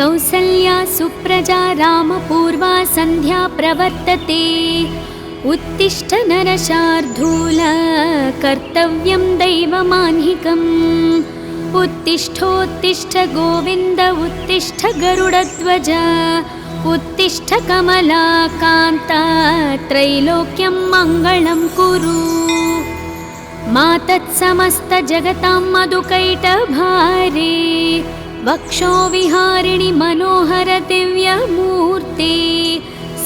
कौसल्या सुप्रजा रामपूर्वा सन्ध्या प्रवर्तते। उत्तिष्ठ नरशार्दूल कर्तव्यं दैवमान्हिकम्। उत्तिष्ठोत्तिष्ठ गोविन्द उत्तिष्ठ गरुडध्वज। उत्तिष्ठ कमलाकान्ता त्रैलोक्यं मङ्गलं कुरु। मातत्समस्त जगतां मधुकैटभारे वक्षो विहारिणि मनोहर दिव्यमूर्ते।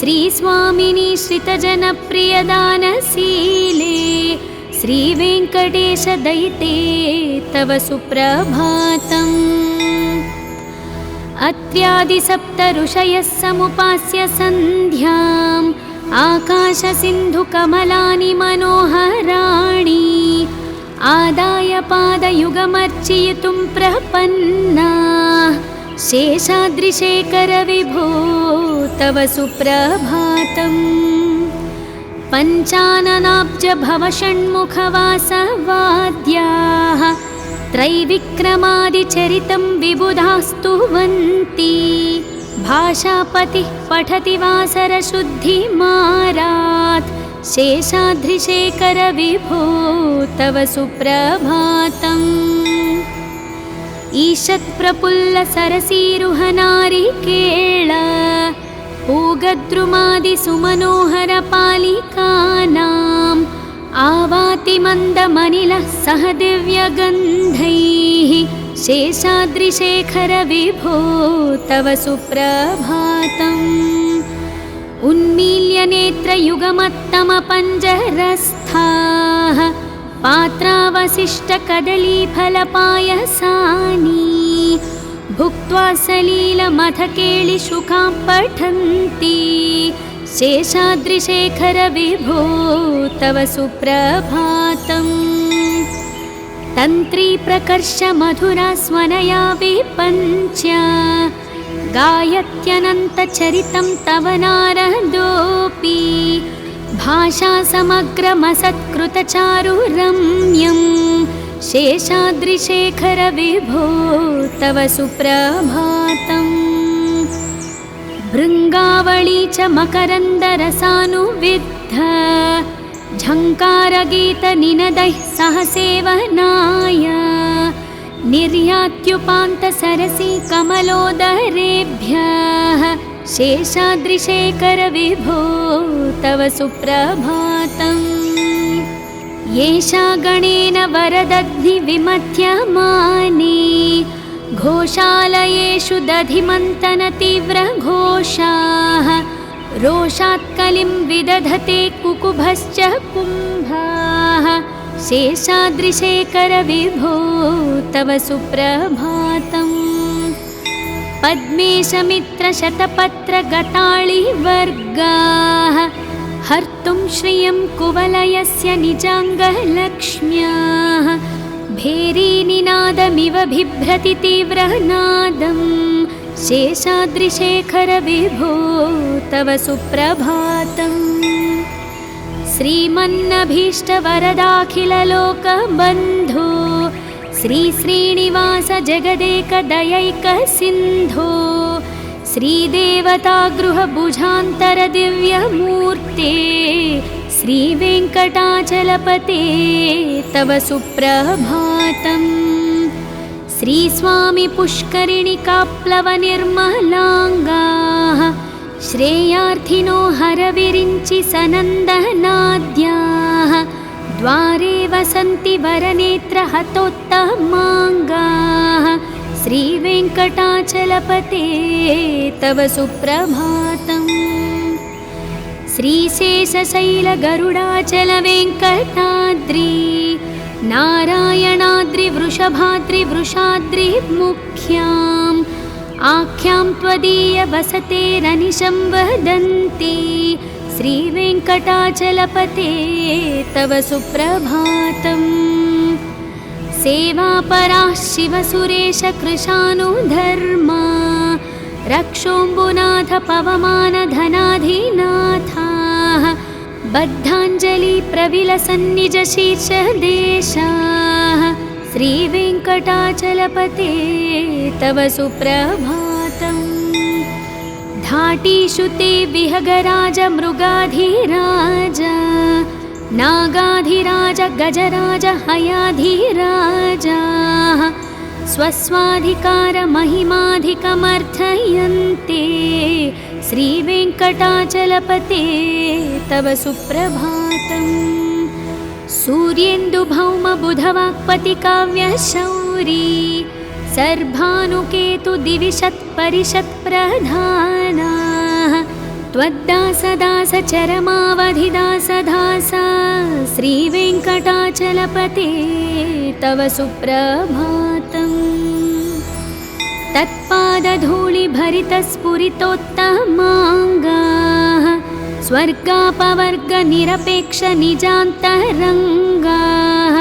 श्रीस्वामिनि श्रितजनप्रियदानशीले श्रीवेङ्कटेश दयिते तव सुप्रभातम्। अत्र्यादिसप्त ऋषयः समुपास्य सन्ध्याम् आकाशसिन्धुकमलानि मनोहराणि आदाय पादयुगमर्चयितुं प्रपन्ना। शेषाद्रिशेखर विभो तव सुप्रभातम्। पञ्चाननाब्ज भव षण्मुखवासवाद्याः त्रैविक्रमादिचरितं विबुधास्तुवन्ति। भाषापतिः पठति वासरशुद्धिमारात्। शेषाद्रिशेखर विभो तव सुप्रभातम्। ईषत्प्रफुल्ल सरसीरुहनारिकेळ पूगद्रुमादिसुमनोहर पालिकानाम् आवाति मन्दमनिलः सह दिव्यगन्धैः। शेषाद्रिशेखर विभो तव सुप्रभातम्। उन्मील्य नेत्रयुगमत्तमपञ्जरस्थाः पात्रावशिष्टकदलीफलपायसानि भुक्त्वा सलीलमथकेलिशुकां पठन्ति। शेषाद्रिशेखर विभो तव सुप्रभातम्। तन्त्री प्रकर्ष मधुरा स्वनया विपञ्च्या गायत्यनन्तचरितं तव नारदोऽपि। भाषा समग्रमसत्कृतचारुरम्यं। शेषाद्रिशेखर विभो तव सुप्रभातम्। भृङ्गावळी च मकरन्दरसानुविद्ध झङ्कारगीतनिनदैः सह सेवनाय निर्यात्युपान्तसरसी कमलोदरेभ्यः। शेषाद्रिशेखर विभो तव सुप्रभातम्। येषा गणेन वरदग्निविमथ्यमाने घोषालयेषु दधिमन्तनतीव्रघोषाः रोषात्कलिं विदधते कुकुभश्च कुम्भाः। शेषाद्रिशेखर विभो तव सुप्रभातम्। पद्मेशमित्रशतपत्रगताळिवर्गाः हर्तुं श्रियं कुवलयस्य निजाङ्गलक्ष्म्याः। भेरीनिनादमिव बिभ्रति तीव्रनादम्। शेषाद्रिशेखर विभो तव सुप्रभातम्। श्रीमन्नभीष्टवरदाखिललोकबन्धो श्रीश्रीनिवास जगदेकदयैकसिन्धो श्रीदेवतागृहभुजान्तरदिव्यमूर्ते श्रीवेङ्कटाचलपते तव सुप्रभातम्। श्रीस्वामी पुष्करिणिकाप्लवनिर्मलाङ्गाः श्रेयार्थिनो हरविरिञ्चि सनन्दनाद्याः द्वारे वसन्ति वरनेत्रहतोत्तमाङ्गाः। श्रीवेङ्कटाचलपते तव सुप्रभातम्। श्रीशेषशैलगरुडाचलवेङ्कटाद्रि नारायणाद्रिवृषभाद्रिवृषाद्रिमुख्याम् आख्यां त्वदीयवसतेरनिशं वदन्ति। श्रीवेङ्कटाचलपते तव सुप्रभातम्। सेवापराः शिवसुरेश कृशानुधर्मा रक्षोऽम्बुनाथ पवमानधनाधिनाथाः बद्धाञ्जलि प्रविलसन्निजशीर्षदेशाः। श्रीवेङ्कटाचलपते तव सुप्रभातम्। धाटीषु ते विहगराज मृगाधिराज नागाधिराज गजराज हयाधिराज स्वस्वाधिकारमहिमाधिकमर्थयन्ते श्रीवेङ्कटाचलपते तव सुप्रभातम्। सूर्येन्दुभौमबुधवाक्पतिकाव्यशौरी सर्भानुकेतु दिविशत्परिषत्प्रधानाः त्वद्दासदासचरमावधिदासदास श्रीवेङ्कटाचलपते तव सुप्रभातम्। तत्पादधूलिभरितस्फुरितोत्तमाङ्गाः स्वर्गापवर्गनिरपेक्षनिजान्तरङ्गाः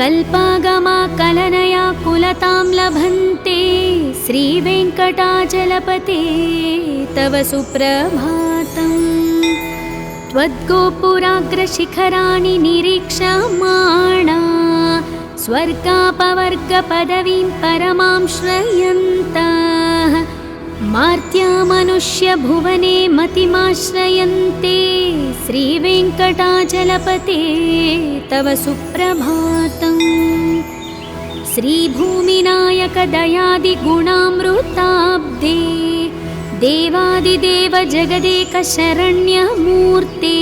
कल्पागमाकलनया कुलतां लभन्ते श्रीवेङ्कटाचलपते तव सुप्रभातम्। त्वद्गोपुराग्रशिखराणि निरीक्षमाणा स्वर्गापवर्गपदवीं परमां श्रयन्तः मार्त्यामनुष्यभुवने मतिमाश्रयन्ते श्रीवेङ्कटाचलपते तव सुप्रभातम्। श्रीभूमिनायकदयादिगुणामृताब्दे देवादिदेव जगदेकशरण्यमूर्ते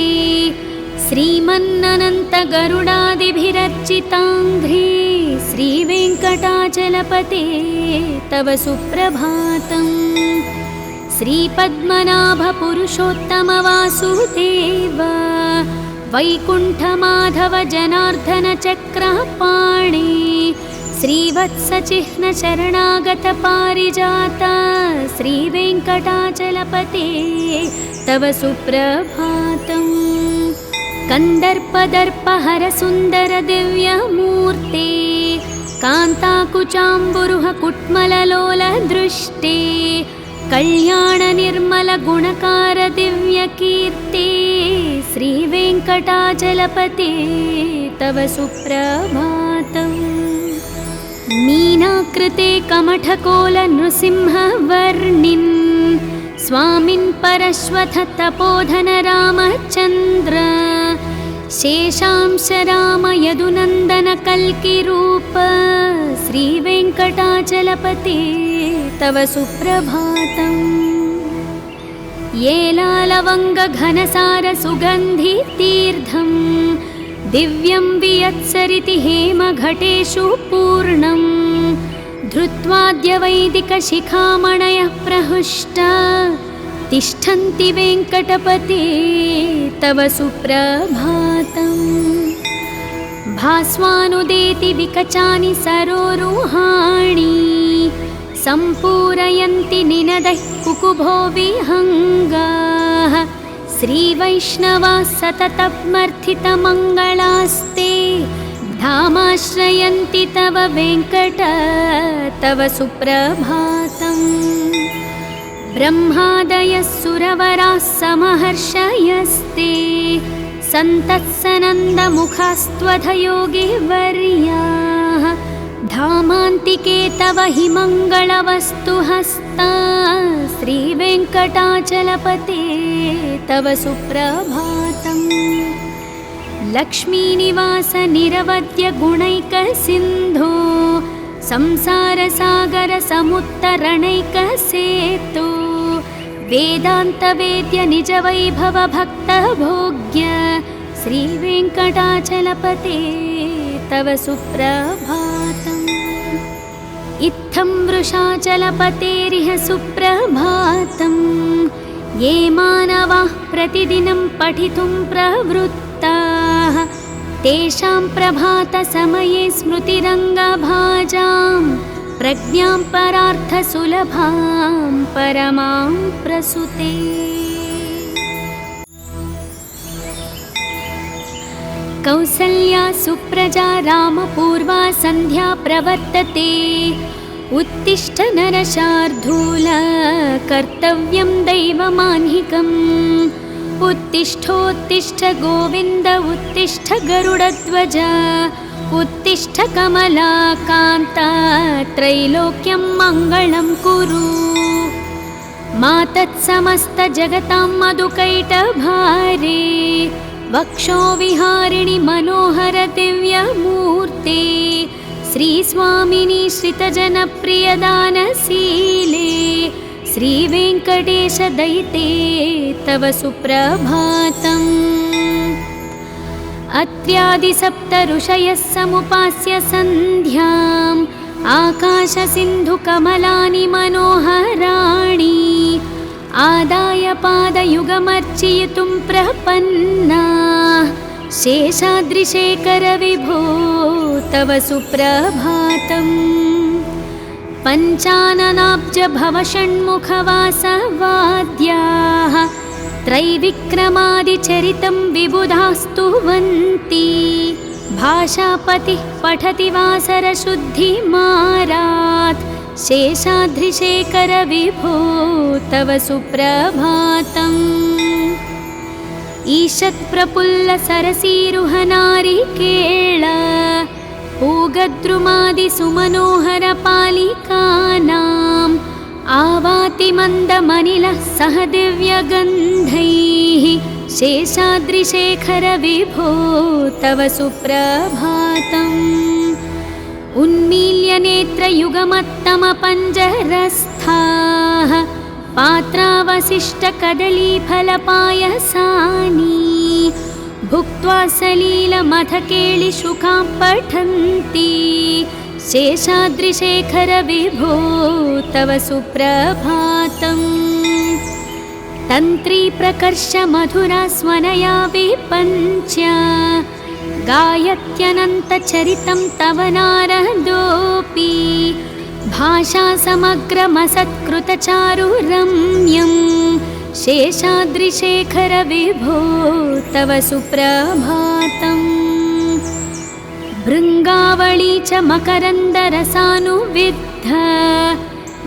श्रीमन्ननन्तगरुडादिभिरर्चिताङ्घ्रे श्रीवेङ्कटाचलपते तव सुप्रभातम्। श्रीपद्मनाभपुरुषोत्तमवासुदेव वैकुण्ठमाधव जनार्दनचक्रपाणि श्रीवत्सचिह्नशरणागतपारिजात श्रीवेङ्कटाचलपते तव सुप्रभातम्। कन्दर्पदर्पहरसुन्दर दिव्यमूर्ते कान्ताकुचाम्बुरुह कुट्मललोलदृष्टे कल्याणनिर्मलगुणकार दिव्यकीर्ते श्रीवेङ्कटाचलपते तव सुप्रभातम्। मीनाकृते कमठकोलनृसिंहवर्णिन् स्वामिन् परश्वथ तपोधन रामचन्द्र शेषांश राम यदुनन्दन कल्किरूप श्रीवेङ्कटाचलपते तव सुप्रभातम्। येलालवङ्गघनसार सुगन्धितीर्थं दिव्यं वियत्सरिति हेमघटेषु पूर्णम् धृत्वाद्य वैदिकशिखामणयः प्रहृष्टा तिष्ठन्ति वेङ्कटपते तव सुप्रभातम्। भास्वानुदेति विकचानि सरोरुहाणि सम्पूरयन्ति निनदैः कुकुभो विहङ्गाः श्रीवैष्णवाः सततमर्थितमङ्गलास्ते धामाश्रयन्ति तव वेङ्कट तव सुप्रभातम्। ब्रह्मादयः सुरवराः समहर्षयस्ते सन्तत्सनन्दमुखास्त्वधयोगिवर्याः धामान्तिके तव हि मङ्गलवस्तुहस्ता श्रीवेङ्कटाचलपते तव सुप्रभातम्। लक्ष्मीनिवास निरवद्य गुणैकसिन्धो संसारसागर समुत्तरणैकसेतु वेदान्तवेद्य निजवैभव भक्तभोग्य श्रीवेङ्कटाचलपते तव सुप्रभातम्। इत्थं वृषाचलपतेरिह सुप्रभातम्। ये मानवाः प्रतिदिनं पठितुं प्रवृत्ताः तेषां प्रभातसमये स्मृतिरङ्गभाजां प्रज्ञां परार्थसुलभां परमां प्रसूते। कौसल्या सुप्रजा रामपूर्वा सन्ध्या प्रवर्तते उत्तिष्ठ नरशार्दूल कर्तव्यं दैवमान्हिकम् उत्तिष्ठोत्तिष्ठ गोविन्द उत्तिष्ठ गरुडध्वज उत्तिष्ठ कमलाकान्त त्रैलोक्यं मङ्गलं कुरु। मा तत्समस्तजगतां मधुकैटभारे वक्षो विहारिणि मनोहर दिव्यमूर्ते श्रीस्वामिनि श्रितजनप्रियदानशीले श्रीवेङ्कटेश दयिते तव सुप्रभातम्। अत्र्यादिसप्त ऋषयः समुपास्य सन्ध्याम् आकाशसिन्धुकमलानि मनोहराणि आदाय पादयुगमर्चयितुं प्रपन्ना शेषाद्रिशेखर विभो तव सुप्रभातम्। पञ्चाननाब्ज भवषण्मुखवासवाद्याः त्रैविक्रमादिचरितं विबुधास्तुवन्ति भाषापतिः पठति वासरशुद्धिमारात् शेषाद्रिशेखर विभो तव सुप्रभातम्। ईषत्प्रफुल्लसरसीरुहनारिकेळ पूगद्रुमादिसुमनोहरपालिकानाम् आवाति मन्दमनिलः सह दिव्यगन्धैः शेषाद्रिशेखर विभो तव सुप्रभातम्। उन्मील्य नेत्रयुगमत्तमपञ्जरस्थाः पात्रावशिष्टकदलीफलपायसानि भुक्त्वा सलीलमथकेलिशुकां पठन्ति शेषाद्रिशेखर विभो तव सुप्रभातम्। तन्त्री प्रकर्ष मधुरा स्वनया विपञ्च्य गायत्यनन्तचरितं तव नारदोऽपि भाषा समग्रमसत्कृतचारुरम्यं शेषाद्रिशेखर विभो तव सुप्रभातम्। भृङ्गावळी च मकरन्दरसानुविद्ध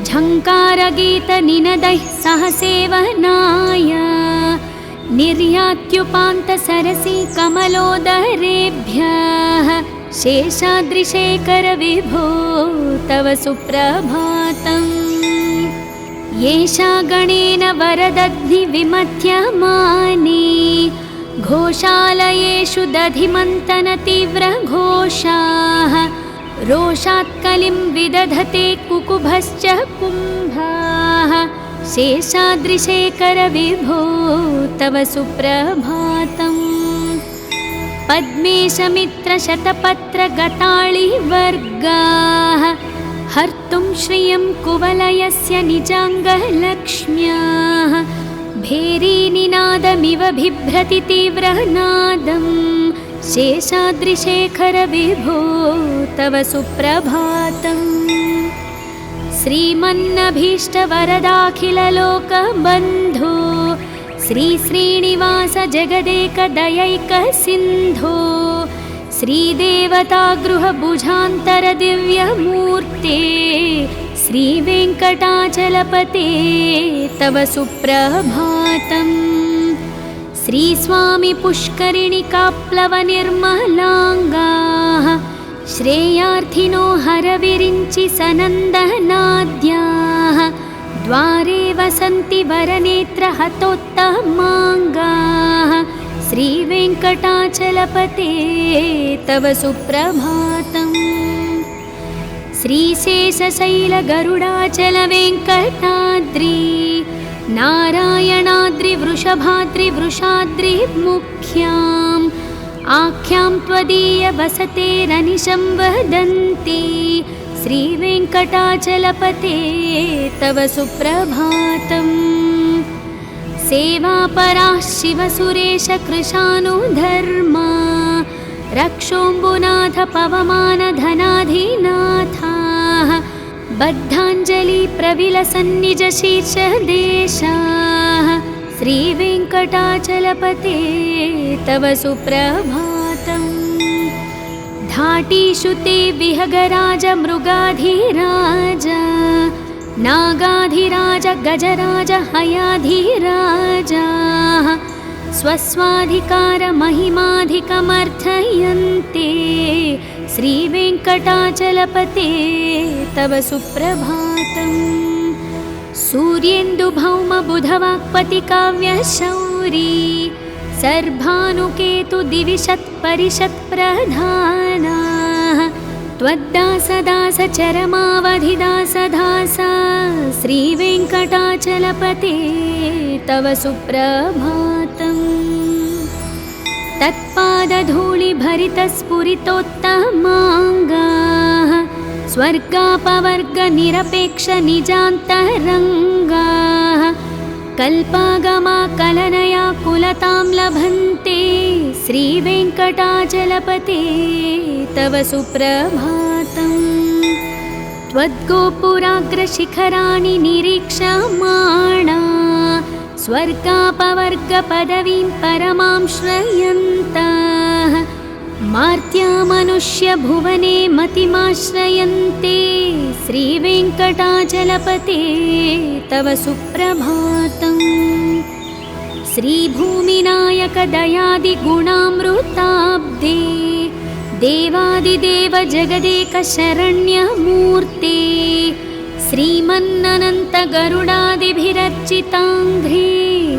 झङ्कारगीतनिनदैः सह सेवनाय निर्यात्युपान्तसरसि कमलोदरेभ्यः शेषाद्रिशेखर विभो तव सुप्रभातम्। येषा गणेन वरदग्निविमथ्यमाने घोषालयेषु दधिमन्तनतीव्रघोषाः रोषात्कलिं विदधते कुकुभश्च कुम्भाः शेषाद्रिशेखर विभो तव सुप्रभातम्। पद्मेशमित्रशतपत्रगताळिवर्गाः हर्तुं श्रियं कुवलयस्य निजाङ्गलक्ष्म्याः भेरीनिनादमिव बिभ्रति तीव्रनादं शेषाद्रिशेखर विभो तव सुप्रभातम्। श्रीमन्नभीष्टवरदाखिललोकबन्धो श्रीश्रीनिवास जगदेकदयैकसिन्धो श्रीदेवतागृहभुजान्तरदिव्यमूर्ते श्रीवेङ्कटाचलपते तव सुप्रभातम्। श्रीस्वामी पुष्करिणिकाप्लवनिर्मलाङ्गाः श्रेयार्थिनो हरविरिञ्चि सनन्दनाद्याः द्वारे वसन्ति वरनेत्रहतोत्तमाङ्गाः श्रीवेङ्कटाचलपते तव सुप्रभातम्। श्रीशेषशैलगरुडाचलवेङ्कटाद्रि नारायणाद्रिवृषभाद्रिवृषाद्रिमुख्याम् आख्यां त्वदीयवसतेरनिशं वदन्ति श्रीवेङ्कटाचलपते तव सुप्रभातम्। सेवापराः शिवसुरेशकृशानुधर्मा रक्षोऽम्बुनाथ पवमानधनाधिनाथाः बद्धाञ्जलिप्रविलसन्निजशीर्षदेशाः श्रीवेङ्कटाचलपते तव सुप्रभातम्। धाटीषु ते विहगराज मृगाधिराज नागाधिराज गजराज हयाधिराजाः स्वस्वाधिकारमहिमाधिकमर्थयन्ते श्रीवेङ्कटाचलपते तव सुप्रभातम्। सूर्येन्दुभौमबुधवाक्पतिकाव्यशौरी सर्भानुकेतु दिविशत्परिषत्प्रधानाः त्वद्दासदासचरमावधिदासदास श्रीवेङ्कटाचलपते तव सुप्रभातम्। तत्पादधूलिभरितस्फुरितोत्तमाङ्गाः स्वर्गापवर्गनिरपेक्षनिजान्तरङ्गाः कल्पागमाकलनया कुलतां लभन्ते श्रीवेङ्कटाचलपते तव सुप्रभातम्। त्वद्गोपुराग्रशिखराणि निरीक्षमाणा स्वर्गापवर्गपदवीं परमां श्रयन्तः मार्त्यामनुष्यभुवने मतिमाश्रयन्ते श्रीवेङ्कटाचलपते तव सुप्रभातम्। श्रीभूमिनायकदयादिगुणामृताब्दे देवादिदेव जगदेकशरण्यमूर्ते श्रीमन्ननन्तगरुडादिभिरर्चिताङ्घ्रे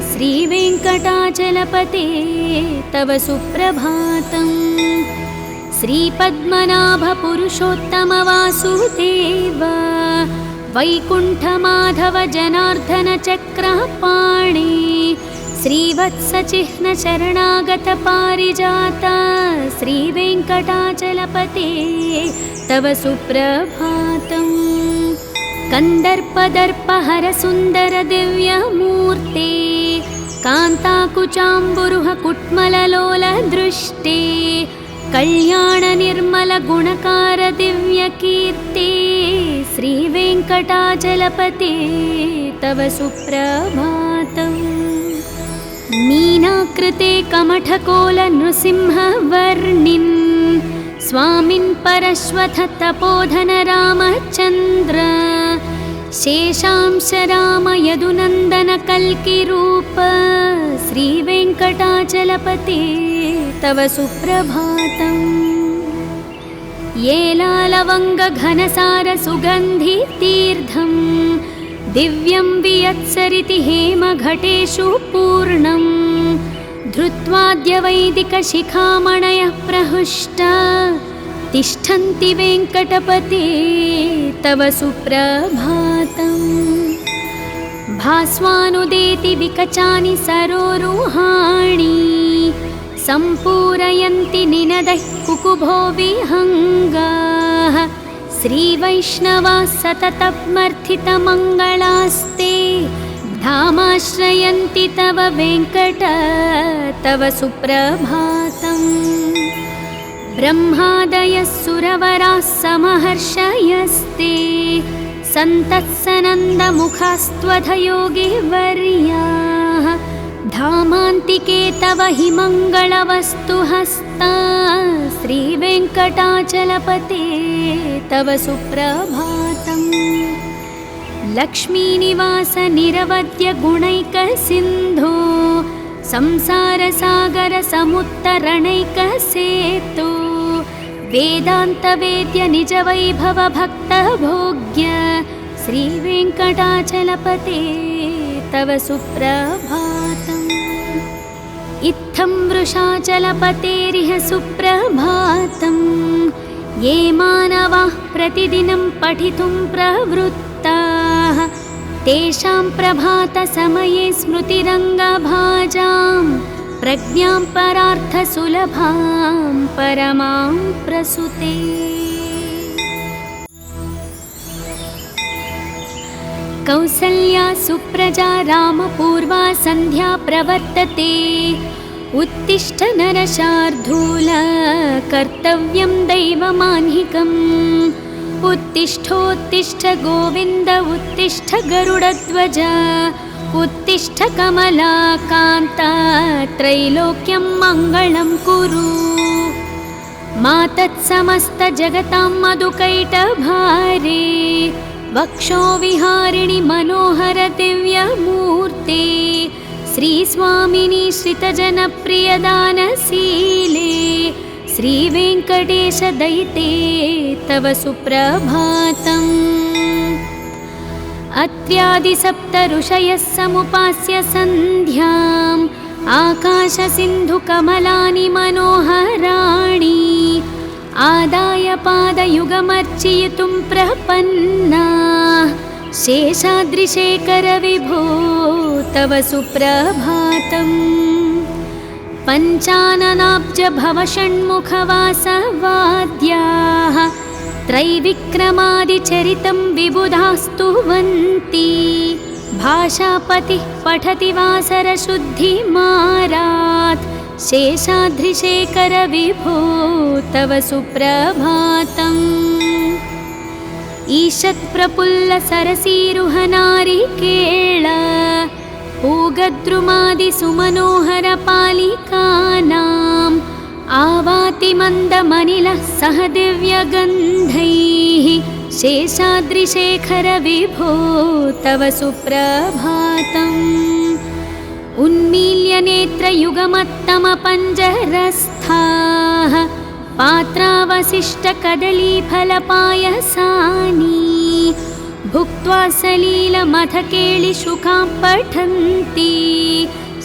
श्रीवेङ्कटाचलपते तव सुप्रभातम्। श्रीपद्मनाभपुरुषोत्तमवासुदेव वैकुण्ठमाधव जनार्दनचक्रपाणि श्रीवत्सचिह्नशरणागतपारिजात श्रीवेङ्कटाचलपते तव सुप्रभातम्। कन्दर्पदर्पहरसुन्दरदिव्यमूर्ते कान्ताकुचाम्बुरुह कुट्मललोलदृष्टे कल्याणनिर्मलगुणकारदिव्यकीर्ते श्रीवेङ्कटाचलपते तव सुप्रभातम्। मीनाकृते कमठकोलनृसिंहवर्णिन् स्वामिन् परश्वथ तपोधन रामचन्द्र शेषांश राम यदुनन्दन कल्किरूप श्रीवेङ्कटाचलपते तव सुप्रभातम्। येलालवङ्गघनसार सुगन्धितीर्थं दिव्यं वियत्सरिति हेमघटेषु पूर्णम् धृत्वाद्यवैदिकशिखामणयः प्रहृष्टा तिष्ठन्ति वेङ्कटपते तव सुप्रभातम्। भास्वानुदेति विकचानि सरोरुहाणि सम्पूरयन्ति निनदैः कुकुभो विहङ्गाः श्रीवैष्णवाः सततमर्थितमङ्गलास्ते धामाश्रयन्ति तव वेङ्कट तव सुप्रभातम्। ब्रह्मादयः सुरवराः समहर्षयस्ते सन्तत्सनन्दमुखास्त्वधयोगिवर्याः धामान्तिके तव हि मङ्गलवस्तुहस्ता श्रीवेङ्कटाचलपते तव सुप्रभातम्। लक्ष्मीनिवास निरवद्य गुणैकसिन्धो संसारसागर समुत्तरणैकसेतु वेदान्तवेद्य निजवैभव भक्तभोग्य श्रीवेङ्कटाचलपते तव सुप्रभातम्। इत्थं वृषाचलपतेरिह सुप्रभातम्। ये मानवाः प्रतिदिनं पठितुं प्रवृत्ताः तेषां प्रभातसमये स्मृतिरङ्गभाजां प्रज्ञां परार्थसुलभां परमां प्रसूते। कौसल्या सुप्रजा रामपूर्वा सन्ध्या प्रवर्तते उत्तिष्ठ नरशार्दूल कर्तव्यं दैवमाह्निकम् उत्तिष्ठोत्तिष्ठ गोविन्द उत्तिष्ठ गरुडध्वज उत्तिष्ठ कमलाकान्ता त्रैलोक्यं मङ्गलं कुरु मातत्समस्तजगतां मधुकैटभारे वक्षो विहारिणि मनोहर दिव्यमूर्ते श्रीस्वामिनी श्रितजनप्रियदानशीले श्रीवेङ्कटेश दयिते तव सुप्रभातम्। अत्र्यादिसप्त ऋषयः समुपास्य सन्ध्याम् आकाशसिन्धुकमलानि मनोहराणि आदाय पादयुगमर्चयितुं प्रपन्ना शेषाद्रिशेखर विभो तव सुप्रभातम्। पञ्चाननाब्ज भवषण्मुखवासवाद्याः त्रैविक्रमादिचरितं विबुधास्तुवन्ति भाषापतिः पठति वासरशुद्धिमारात् शेषाद्रिशेखर विभो तव सुप्रभातम्। ईषत्प्रफुल्लसरसीरुहनारिकेळ पूगद्रुमादिसुमनोहरपालिकानाम् आवाति मन्दमनिलः सह दिव्यगन्धैः शेषाद्रिशेखर विभो तव सुप्रभातम्। उन्मील्य नेत्रयुगमत्तमपञ्जरस्थाः पात्रावशिष्टकदलीफलपायसानि भुक्त्वा सलीलमथकेलिशुकां पठन्ति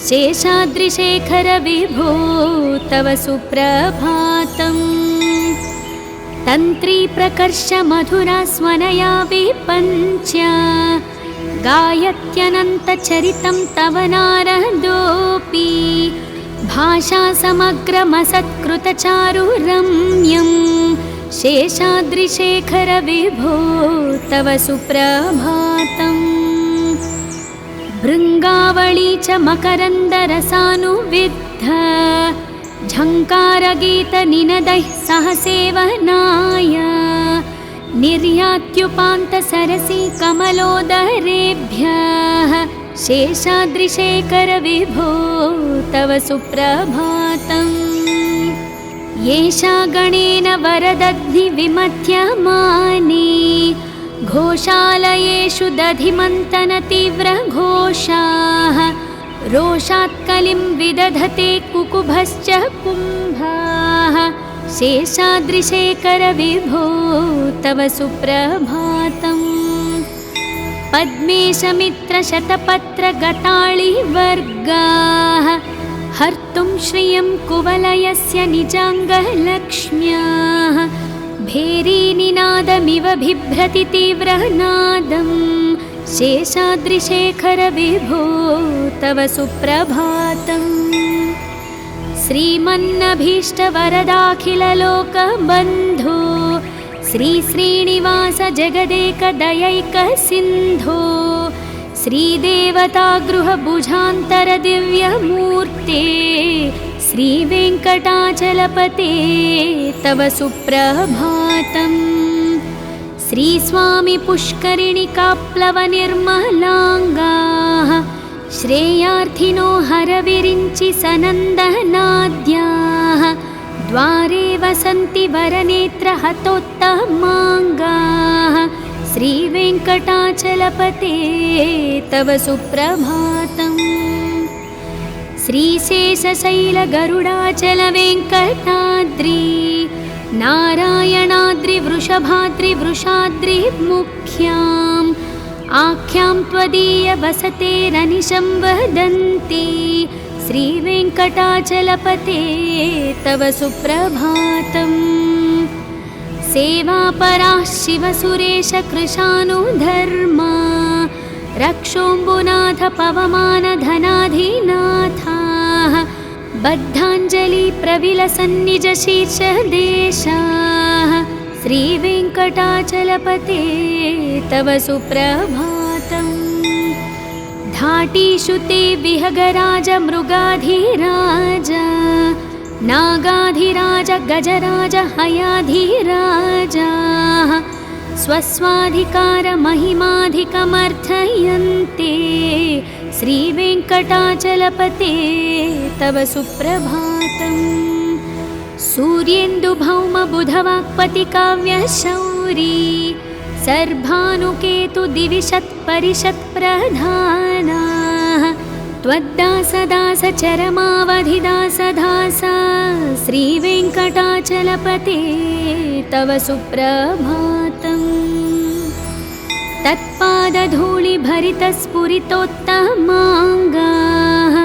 शेषाद्रिशेखर विभो तव सुप्रभातम्। तन्त्री प्रकर्ष मधुरा स्वनया विपञ्च्य गायत्यनन्तचरितं तव नारदोऽपि भाषा समग्रमसत्कृतचारुरम्यं शेषाद्रिशेखर विभो तव सुप्रभातम्। भृङ्गावळी च मकरन्दरसानुविद्ध झङ्कारगीतनिनदैः सह सेवनाय निर्यात्युपान्तसरसी कमलोदरेभ्यः शेषाद्रिशेखर विभो तव सुप्रभातम्। येषा गणेन वरदग्निविमथ्यमाने घोषालयेषु दधिमन्तनतीव्रघोषाः रोषात्कलिं विदधते कुकुभश्च कुम्भाः शेषाद्रिशेखर विभो तव सुप्रभातम्। पद्मेशमित्रशतपत्रगताळिवर्गाः हर्तुं श्रियं कुवलयस्य निजाङ्गलक्ष्म्याः भेरीनिनादमिव बिभ्रति तीव्रनादं शेषाद्रिशेखर विभो तव सुप्रभातम्। श्रीमन्नभीष्टवरदाखिललोकबन्धो श्रीश्रीनिवास जगदेकदयैकसिन्धो श्रीदेवतागृहभुजान्तरदिव्यमूर्ते श्रीवेङ्कटाचलपते तव सुप्रभातम्। श्रीस्वामी पुष्करिणिकाप्लवनिर्मलाङ्गाः श्रेयार्थिनो हरविरिञ्चि सनन्दनाद्याः द्वारे वसन्ति वरनेत्रहतोत्तमाङ्गाः श्रीवेङ्कटाचलपते तव सुप्रभातम्। श्रीशेषशैलगरुडाचलवेङ्कटाद्रि नारायणाद्रिवृषभाद्रिवृषाद्रिमुख्याम् आख्यां त्वदीयवसतेरनिशं वदन्ति श्रीवेङ्कटाचलपते तव सुप्रभातम्। सेवापराः शिवसुरेशकृशानुधर्मा रक्षोऽम्बुनाथ पवमानधनाधिनाथाः बद्धाञ्जलिप्रविलसन्निजशीर्षदेशाः श्रीवेङ्कटाचलपते तव सुप्रभातम्। धाटीषु ते विहगराज मृगाधिराज नागाधिराज गजराज हयाधिराजाः स्वस्वाधिकारमहिमाधिकमर्थयन्ते श्रीवेङ्कटाचलपते तव सुप्रभातम्। सूर्येन्दुभौमबुधवाक्पतिकाव्यशौरी सर्भानुकेतु दिविशत्परिषत्प्रधानाः त्वद्दासदासचरमावधिदासदासा श्रीवेङ्कटाचलपते तव सुप्रभातम्। तत्पादधूलिभरितस्फुरितोत्तमाङ्गाः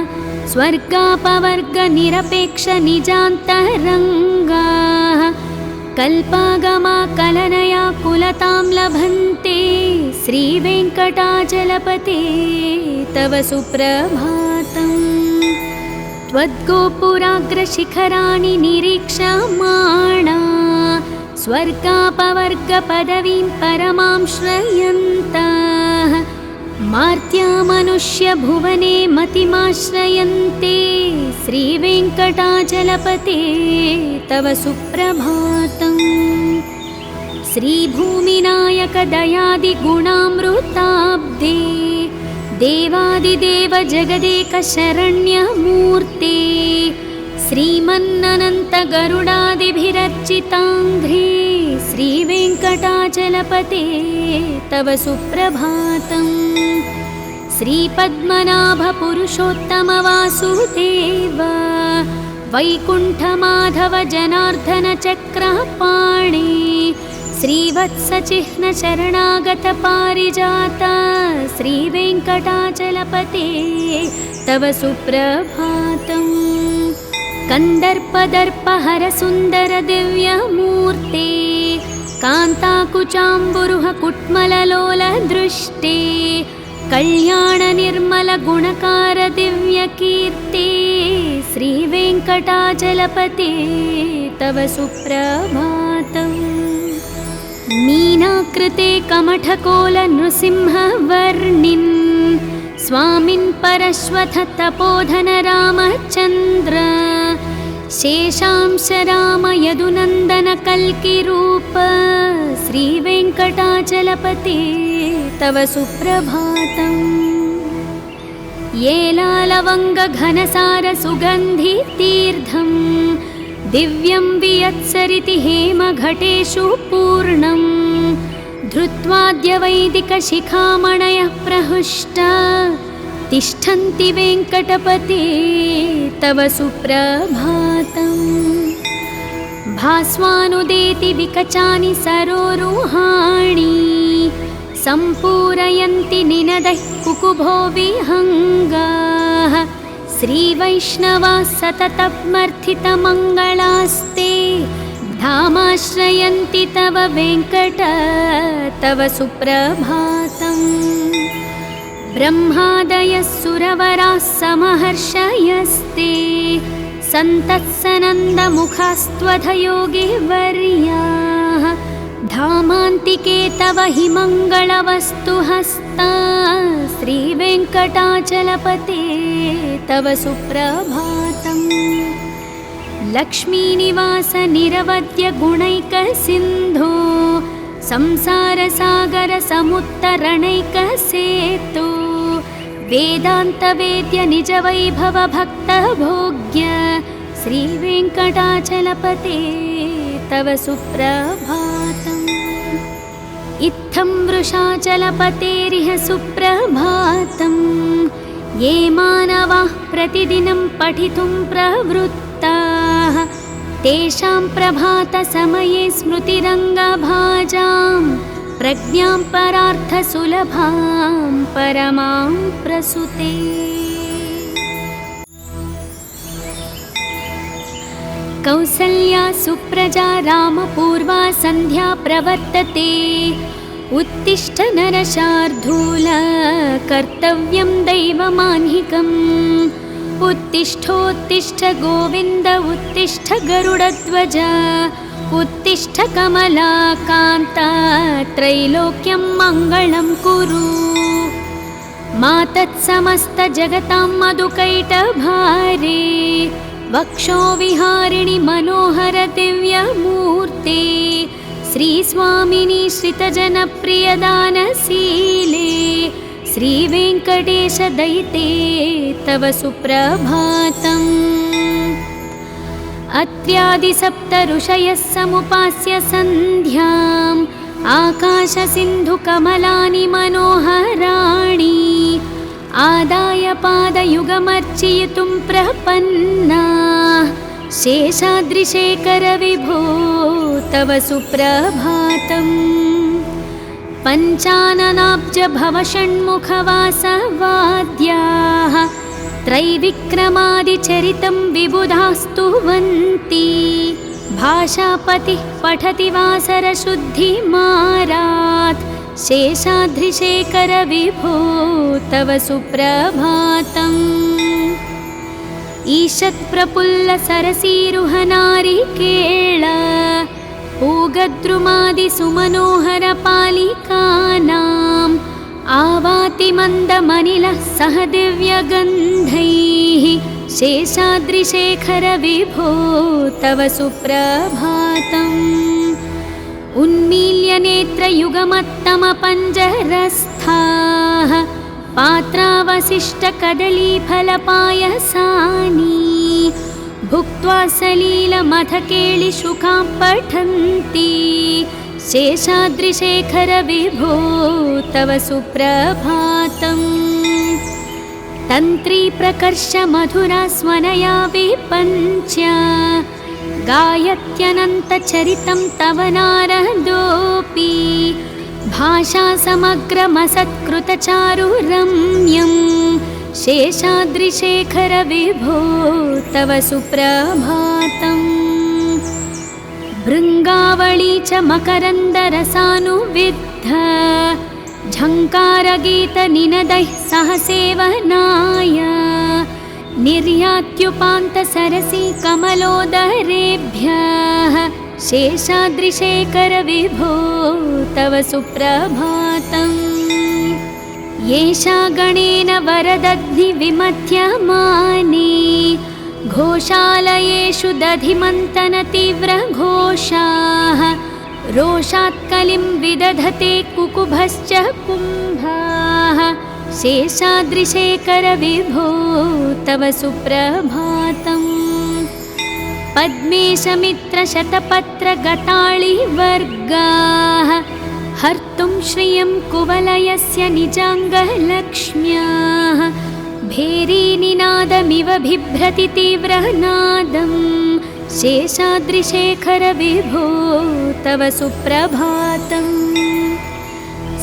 स्वर्गापवर्गनिरपेक्षनिजान्तरङ्गाः कल्पागमाकलनया कुलतां लभन्ते श्रीवेङ्कटाचलपते तव सुप्रभातम्। त्वद्गोपुराग्रशिखराणि निरीक्षमाणा स्वर्गापवर्गपदवीं परमां श्रयन्तः मार्त्यामनुष्यभुवने मतिमाश्रयन्ते श्रीवेङ्कटाचलपते तव सुप्रभातम्। श्रीभूमिनायकदयादिगुणामृताब्दे देवादिदेव जगदेकशरण्यमूर्ते श्रीमन्ननन्तगरुडादिभिरर्चिताङ्घ्रे श्रीवेङ्कटाचलपते तव सुप्रभातम्। श्रीपद्मनाभपुरुषोत्तमवासुदेव वैकुण्ठमाधव जनार्दनचक्रपाणे श्रीवत्सचिह्नशरणागतपारिजात श्रीवेङ्कटाचलपते तव सुप्रभातम्। कन्दर्पदर्पहरसुन्दरदिव्यमूर्ते कान्ताकुचाम्बुरुहकुट्मललोलदृष्टे कल्याणनिर्मलगुणकारदिव्यकीर्ते श्रीवेङ्कटाचलपते तव सुप्रभातम्। मीनाकृते कमठकोलनृसिंहवर्णिन् स्वामिन् परश्वथ तपोधन रामचन्द्र शेषांश राम यदुनन्दन कल्किरूप श्रीवेङ्कटाचलपते तव सुप्रभातम्। येलालवङ्गघनसार सुगन्धितीर्थम् दिव्यं वियत्सरिति हेमघटेषु पूर्णम् धृत्वाद्यवैदिकशिखामणयः प्रहृष्टा तिष्ठन्ति वेङ्कटपते तव सुप्रभातम्। भास्वानुदेति विकचानि सरोरुहाणि सम्पूरयन्ति निनदैः कुकुभो विहङ्गाः श्रीवैष्णवाः सततमर्थितमङ्गलास्ते धामाश्रयन्ति तव वेङ्कट तव सुप्रभातम्। ब्रह्मादयः सुरवराः समहर्षयस्ते सन्तत्सनन्दमुखास्त्वधयोगिवर्याः धामान्तिके तव हि मङ्गलवस्तुहस्ता श्रीवेङ्कटाचलपते तव सुप्रभातम्। लक्ष्मीनिवास निरवद्य गुणैकसिन्धो संसारसागर समुत्तरणैकसेतु वेदान्तवेद्य निजवैभव भक्तभोग्य श्रीवेङ्कटाचलपते तव सुप्रभातम्। इत्थं वृषाचलपतेरिह सुप्रभातम्। ये मानवाः प्रतिदिनं पठितुं प्रवृत्ताः तेषां प्रभातसमये स्मृतिरङ्गभाजां प्रज्ञां परार्थसुलभां परमां प्रसूते। कौसल्या सुप्रजा रामपूर्वा सन्ध्या प्रवर्तते उत्तिष्ठ नरशार्दूल कर्तव्यं दैवमान्हिकम्। उत्तिष्ठोत्तिष्ठ गोविन्द उत्तिष्ठ गरुडध्वज उत्तिष्ठ कमलाकान्ता त्रैलोक्यं मङ्गलं कुरु। मातत्समस्तजगतां मधुकैटभारे वक्षो विहारिणि मनोहर दिव्यमूर्ते श्रीस्वामिनि श्रितजनप्रियदानशीले श्रीवेङ्कटेश दयिते तव सुप्रभातम्। अत्र्यादिसप्त ऋषयः समुपास्य सन्ध्याम् आकाशसिन्धुकमलानि मनोहराणि आदाय पादयुगमर्चयितुं प्रपन्नाः शेषाद्रिशेखर विभो तव सुप्रभातम्। पञ्चाननाब्ज भवषण्मुखवासवाद्याः त्रैविक्रमादिचरितं विबुधास्तुवन्ति भाषापतिः पठति वासरशुद्धिमारात् शेषाद्रिशेखर विभो तव सुप्रभातम् ईषत्प्रफुल्ल सरसीरुहनारिकेळ पूगद्रुमादिसुमनोहरपालिकानाम् आवाति मन्दमनिलः सह दिव्यगन्धैः शेषाद्रिशेखर विभो तव सुप्रभातम् उन्मील्य नेत्रयुगमत्तमपञ्जरस्थाः पात्रावशिष्टकदलीफलपायसानि भुक्त्वा सलीलमथकेलिशुकां पठन्ति शेषाद्रिशेखर विभो तव सुप्रभातम् तन्त्रीप्रकर्षमधुरास्वनया विपञ्च गायत्यनन्तचरितं तव नारदोऽपि भाषासमग्रमसत्कृतचारुरम्यं शेषाद्रिशेखर विभो तव सुप्रभातम् भृङ्गावळी च मकरन्दरसानुविद्ध झङ्कारगीतनिनदैः सह सेवनाय निर्यात्युपान्तसरसी कमलोदरेभ्यः शेषाद्रिशेखर विभो तव सुप्रभातम् येषा गणेन वरदग्निविमध्यमाने घोषालयेषु दधिमन्तनतीव्रघोषाः रोषात्कलिं विदधते कुकुभश्च कुम्भाः शेषाद्रिशेखर विभो तव सुप्रभातम् पद्मेशमित्रशतपत्रगताळिवर्गाः हर्तुं श्रियं कुवलयस्य निजाङ्गलक्ष्म्याः भेरीनिनादमिव बिभ्रति तीव्रनादं शेषाद्रिशेखर विभो तव सुप्रभातम्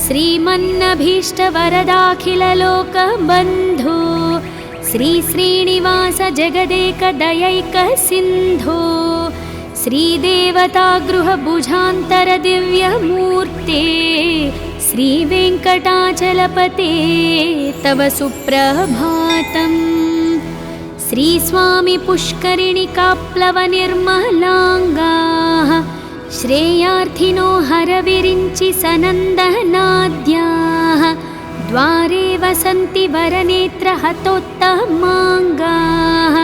श्रीमन्नभीष्टवरदाखिललोकबन्धो श्रीश्रीनिवास जगदेकदयैकसिन्धो श्रीदेवतागृहभुजान्तरदिव्यमूर्ते श्रीवेङ्कटाचलपते तव सुप्रभातम् श्रीस्वामी पुष्करिणिकाप्लवनिर्मलाङ्गाः श्रेयार्थिनो हरविरिञ्चि सनन्दनाद्याः द्वारे वसन्ति वरनेत्रहतोत्तमाङ्गाः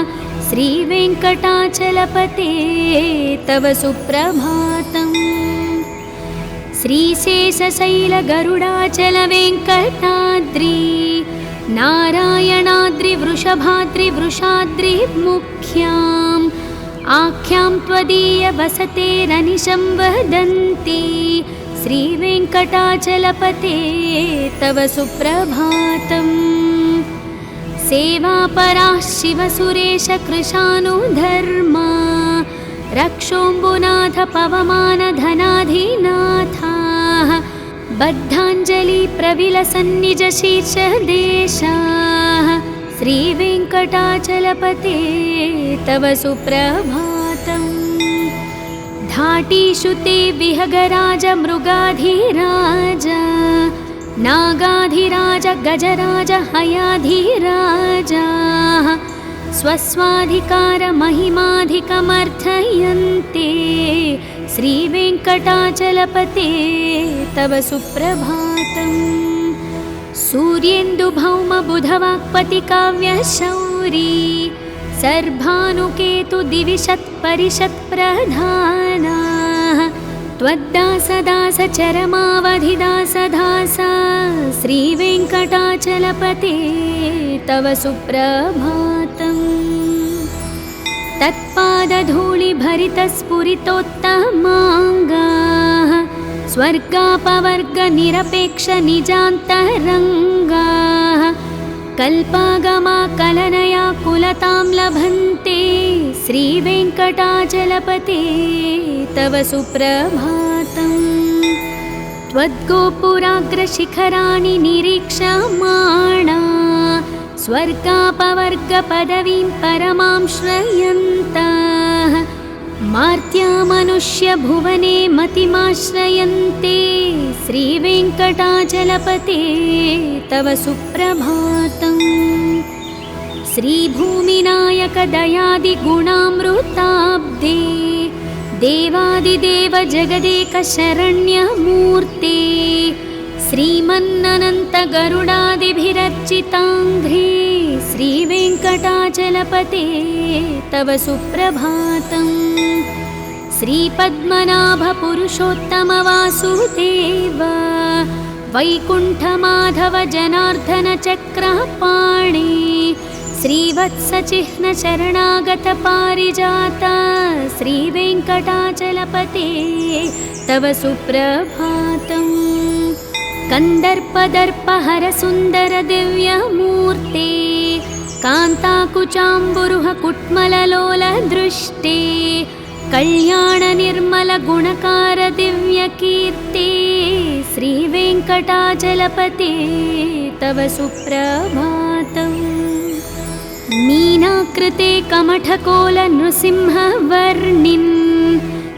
श्रीवेङ्कटाचलपते तव सुप्रभातम् श्रीशेषशैलगरुडाचलवेङ्कटाद्रि नारायणाद्रिवृषभाद्रिवृषाद्रिमुख्याम् आख्यां त्वदीयवसतेरनिशं वदन्ति श्रीवेङ्कटाचलपते तव सुप्रभातम् सेवापराः शिवसुरेशकृशानुधर्मा रक्षोऽम्बुनाथ पवमानधनाधिनाथाः बद्धाञ्जलिप्रविलसन्निजशीर्षदेशाः श्रीवेङ्कटाचलपते तव सुप्रभातम् धाटीषु ते विहगराज मृगाधिराज नागाधिराज गजराज हयाधिराजाः स्वस्वाधिकारमहिमाधिकमर्थयन्ते श्रीवेङ्कटाचलपते तव सुप्रभातम् सूर्येन्दुभौमबुधवाक्पतिकाव्यशौरी सर्भानुकेतु दिविशत्परिषत्प्रधानाः त्वद्दासदासचरमावधिदासदासा श्रीवेङ्कटाचलपते तव सुप्रभातम् तत्पादधूलिभरितस्फुरितोत्तमाङ्गाः स्वर्गापवर्गनिरपेक्षनिजान्तरङ्गाः कल्पागमाकलनया कुलतां लभन्ते श्रीवेङ्कटाचलपते तव सुप्रभातम् त्वद्गोपुराग्रशिखराणि निरीक्षमाणा स्वर्गापवर्गपदवीं परमां श्रयन्तः मार्त्यामनुष्यभुवने मतिमाश्रयन्ते श्रीवेङ्कटाचलपते तव सुप्रभातम्। श्रीभूमिनायकदयादिगुणामृताब्दे देवादिदेव जगदेकशरण्यमूर्ते श्रीमन्ननन्तगरुडादिभिरर्चिताङ्घ्रे श्रीवेङ्कटाचलपते तव सुप्रभातम्। श्रीपद्मनाभपुरुषोत्तमवासुदेव वैकुण्ठमाधव जनार्दनचक्रपाणि श्रीवत्सचिह्नशरणागतपारिजात श्रीवेङ्कटाचलपते तव सुप्रभातम्। कन्दर्पदर्पहरसुन्दरदिव्यमूर्ते कान्ताकुचाम्बुरुह कुट्मललोलदृष्टे कल्याणनिर्मलगुणकारदिव्यकीर्ते श्रीवेङ्कटाचलपते तव सुप्रभातम्। मीनाकृते कमठकोलनृसिंहवर्णिन्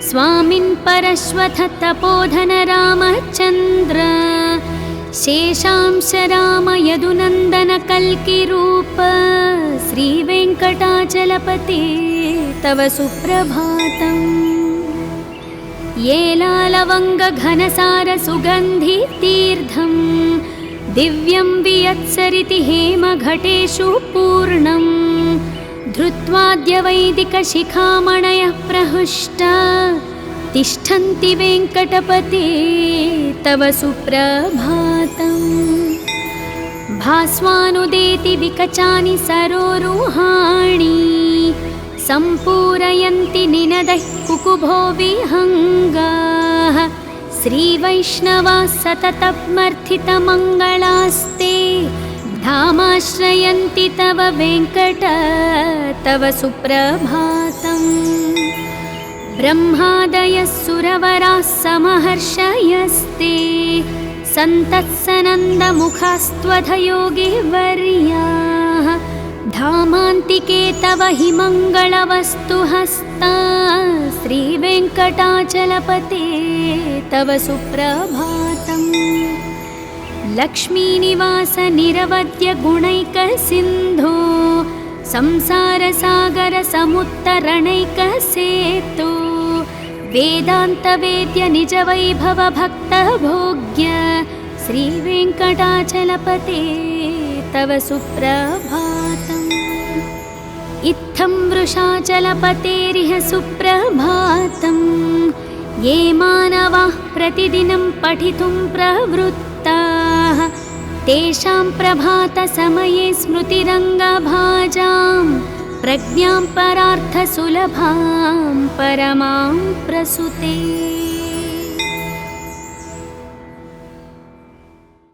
स्वामिन् परश्वथ तपोधन रामचन्द्र शेषांश राम यदुनन्दन कल्किरूप श्रीवेङ्कटाचलपते तव सुप्रभातम्। येलालवङ्गघनसार सुगन्धितीर्थं दिव्यं वियत्सरिति हेमघटेषु पूर्णम् धृत्वाद्यवैदिकशिखामणयः प्रहृष्टा तिष्ठन्ति वेङ्कटपते तव सुप्रभातम्। भास्वानुदेति विकचानि सरोरुहाणि सम्पूरयन्ति निनदैः कुकुभो विहङ्गाः श्रीवैष्णवाः सततमर्थितमङ्गलास्ते धामाश्रयन्ति तव वेङ्कट तव सुप्रभातम्। ब्रह्मादयः सुरवराः समहर्षयस्ते सन्तत्सनन्दमुखास्त्वधयोगिवर्याः धामान्तिके तव हि मङ्गलवस्तुहस्ता श्रीवेङ्कटाचलपते तव सुप्रभातम्। लक्ष्मीनिवास निरवद्य गुणैकसिन्धो संसारसागर समुत्तरणैकसेतु वेदान्तवेद्य निजवैभव भक्तभोग्य श्रीवेङ्कटाचलपते तव सुप्रभातम्। इत्थं वृषाचलपतेरिह सुप्रभातम्। ये मानवाः प्रतिदिनं पठितुं प्रवृत्ताः तेषां प्रभातसमये स्मृतिरङ्गभाजां प्रज्ञां परार्थसुलभां परमां प्रसूते।